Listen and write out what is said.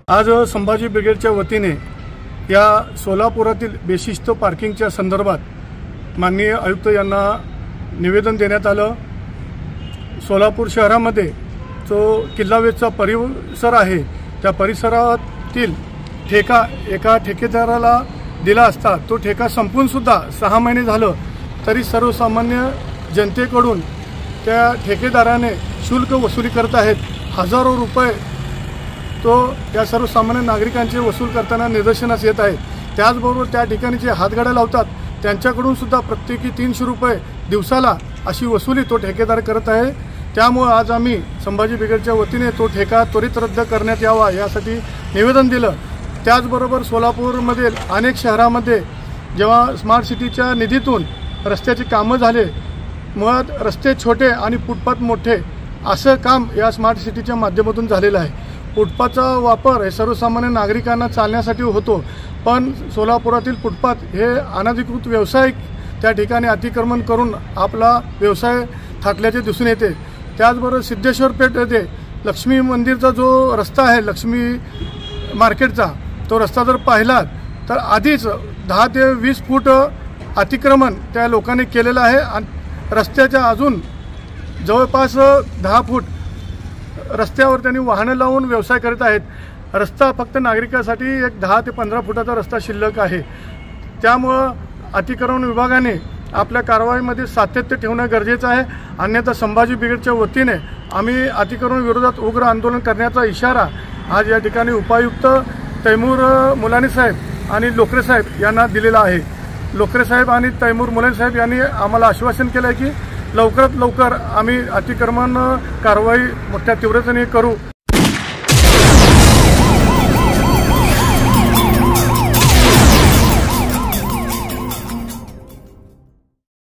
आज संभाजी ब्रिगेडच्या वतीने या सोलापुरातील बेशिस्त पार्किंगच्या संदर्भात माननीय आयुक्त यांना निवेदन देण्यात आलं। सोलापूर शहरामध्ये जो किल्लावेचा परिसर आहे त्या परिसरातील ठेका एका ठेकेदाराला दिला असता तो ठेका संपून सुद्धा 6 महिने झालं तरी सर्वसामान्य जनतेकडून त्या ठेकेदाराने शुल्क वसुली करत आहेत। हजारो रुपये तो त्या सर्वसामान्य नागरिकांचे वसूल करताना निदर्शनास येत आहे। त्याचबरोबर त्या ठिकाणी जे हातगाड्या लावतात त्यांच्याकडून सुद्धा प्रत्येकी 300 रुपये दिवसाला अशी वसुली तो ठेकेदार करत आहे। त्यामुळे आज आम्ही संभाजी ब्रिगेडच्या वतीने तो ठेका त्वरित रद्द करण्यात यावा यासाठी निवेदन दिलं। त्याचबरोबर सोलापूरमधील अनेक शहरांमध्ये जेव्हा स्मार्ट सिटीच्या निधीतून रस्त्याची कामं झाले, मुळात रस्ते छोटे आणि फुटपाथ मोठे असं काम या स्मार्ट सिटीच्या माध्यमातून झालेलं आहे। फुटपाथचा वापर हे सर्वसामान्य नागरिकांना चालण्यासाठी होतो, पण सोलापुरातील फुटपाथ हे अनधिकृत व्यावसायिक त्या ठिकाणी अतिक्रमण करून आपला व्यवसाय थाटल्याचे दिसून येते। त्याचबरोबर सिद्धेश्वर पेठ येथे लक्ष्मी मंदिरचा जो रस्ता आहे, लक्ष्मी मार्केटचा तो रस्ता जर पाहिला तर आधीच 10 ते 20 फूट अतिक्रमण त्या लोकांनी केलेलं आहे आणि रस्त्याच्या अजून जवळपास 10 फूट रस्त्यावर त्यांनी वाहनं लावून व्यवसाय करत आहेत। रस्ता फक्त नागरिकांसाठी एक 10 ते 15 फुटाचा रस्ता शिल्लक आहे। त्यामुळं अतिक्रमण विभागाने आपल्या कारवाईमध्ये सातत्य ठेवणं गरजेचं आहे, अन्यथा संभाजी ब्रिगेडच्या वतीने आम्ही अतिक्रमण विरोधात उग्र आंदोलन करण्याचा इशारा आज या ठिकाणी उपायुक्त तैमूर मुलानी साहेब आणि लोकरे साहेब यांना दिलेला आहे। लोकरे साहेब आणि तैमूर मुलानी साहेब यांनी आम्हाला आश्वासन केलं आहे की लवकरात लवकर आम्ही अतिक्रमण कारवाई मोठ्या तीव्रतेने करू।